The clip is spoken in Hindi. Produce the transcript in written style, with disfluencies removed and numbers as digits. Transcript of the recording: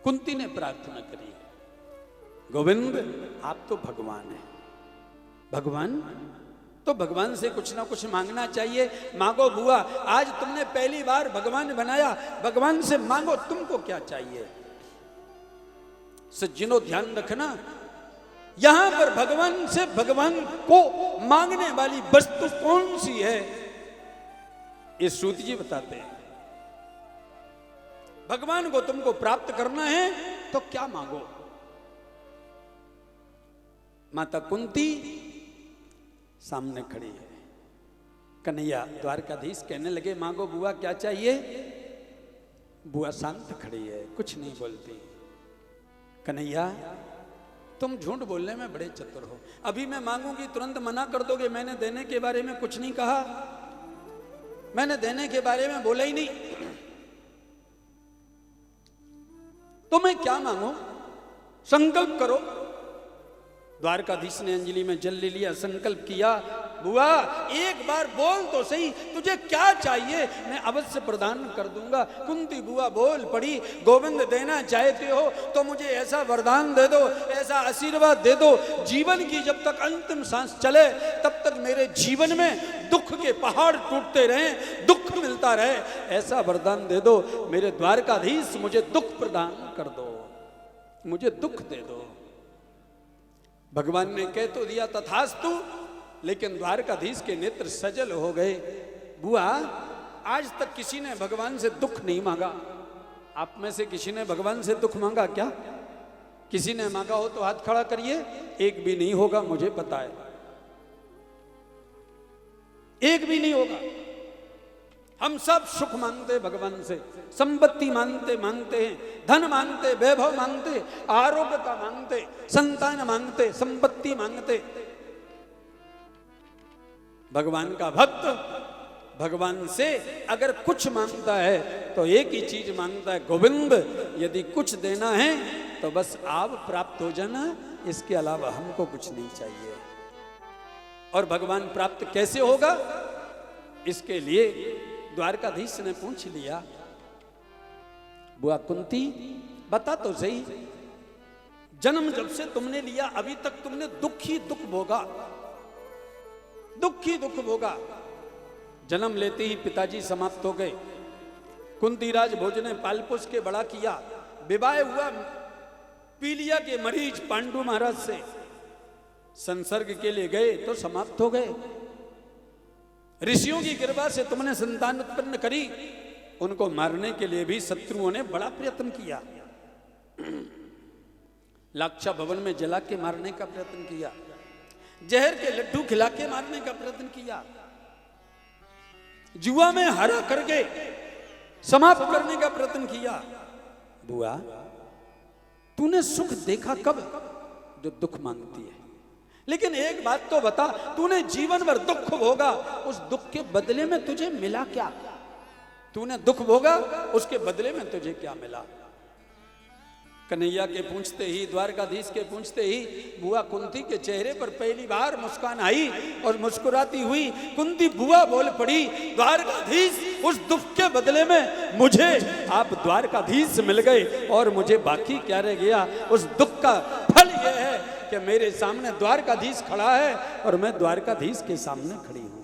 कुंती ने प्रार्थना करी, गोविंद आप तो भगवान हैं, भगवान तो भगवान से कुछ ना कुछ मांगना चाहिए, मांगो बुआ, आज तुमने पहली बार भगवान बनाया, भगवान से मांगो, तुमको क्या चाहिए। सज्जनों ध्यान रखना, यहां पर भगवान से भगवान को मांगने वाली वस्तु कौन सी है, ये श्रुति जी बताते हैं। भगवान को तुमको प्राप्त करना है तो क्या मांगो। माता कुंती सामने खड़ी है, कन्हैया द्वारकाधीश कहने लगे मांगो बुआ क्या चाहिए। बुआ शांत खड़ी है, कुछ नहीं बोलती। कन्हैया तुम झूठ बोलने में बड़े चतुर हो, अभी मैं मांगूंगी तुरंत मना कर दोगे, मैंने देने के बारे में कुछ नहीं कहा, मैंने देने के बारे में बोला ही नहीं, तो मैं क्या मांगू, संकल्प करो। द्वारकाधीश ने अंजलि में जल ले लिया, संकल्प किया, बुआ एक बार बोल तो सही, तुझे क्या चाहिए, मैं अवश्य प्रदान कर दूंगा। कुंती बुआ बोल पड़ी, गोविंद देना चाहते हो तो मुझे ऐसा वरदान दे दो, ऐसा आशीर्वाद दे दो, जीवन की जब तक अंतिम सांस चले तब तक मेरे जीवन में दुख के पहाड़ टूटते रहे, दुख मिलता रहे, ऐसा वरदान दे दो मेरे द्वारकाधीश, मुझे दुख प्रदान कर दो, मुझे दुख दे दो। भगवान ने कह तो दिया तथास्तु, लेकिन द्वारकाधीश के नेत्र सजल हो गए। बुआ आज तक किसी ने भगवान से दुख नहीं मांगा, आप में से किसी ने भगवान से दुख मांगा क्या? किसी ने मांगा हो तो हाथ खड़ा करिए, एक भी नहीं होगा, मुझे पता है, एक भी नहीं होगा। हम सब सुख मांगते भगवान से, संपत्ति मांगते हैं, धन मांगते, वैभव मांगते, आरोग्यता मांगते, संतान मांगते, संपत्ति मांगते। भगवान का भक्त भगवान से अगर कुछ मांगता है तो एक ही चीज मांगता है, गोविंद यदि कुछ देना है तो बस आप प्राप्त हो जाना, इसके अलावा हमको कुछ नहीं चाहिए। और भगवान प्राप्त कैसे होगा, इसके लिए द्वारकाधीश ने पूछ लिया, बुआ कुंती बता तो सही, जन्म जब से तुमने लिया अभी तक तुमने दुख ही दुख भोगा, दुख ही दुख भोगा। जन्म लेते ही पिताजी समाप्त हो गए, कुंतीराज भोज ने पाल पोस के बड़ा किया, विवाह हुआ पीलिया के मरीज पांडु महाराज से, संसर्ग के लिए गए तो समाप्त हो गए। ऋषियों की कृपा से तुमने संतान उत्पन्न करी, उनको मारने के लिए भी शत्रुओं ने बड़ा प्रयत्न किया, लाक्षा भवन में जला के मारने का प्रयत्न किया, जहर के लड्डू खिला के मारने का प्रयत्न किया, जुआ में हरा करके समाप्त करने का प्रयत्न किया। बुआ तूने सुख देखा कब, जो दुख मांगती है। लेकिन एक बात तो बता, तूने जीवन भर दुख भोगा, उस दुख के बदले में तुझे मिला क्या? तूने दुख भोगा, उसके बदले में तुझे क्या मिला? कन्हैया के पूछते ही, द्वारकाधीश के पूछते ही बुआ कुंती के चेहरे पर पहली बार मुस्कान आई और मुस्कुराती हुई कुंती बुआ बोल पड़ी, द्वारकाधीश उस दुख के बदले में मुझे आप द्वारकाधीश मिल गए और मुझे बाकी क्या रह गया। उस दुख का फल यह है कि मेरे सामने द्वारकाधीश खड़ा है और मैं द्वारकाधीश के सामने खड़ी हूं।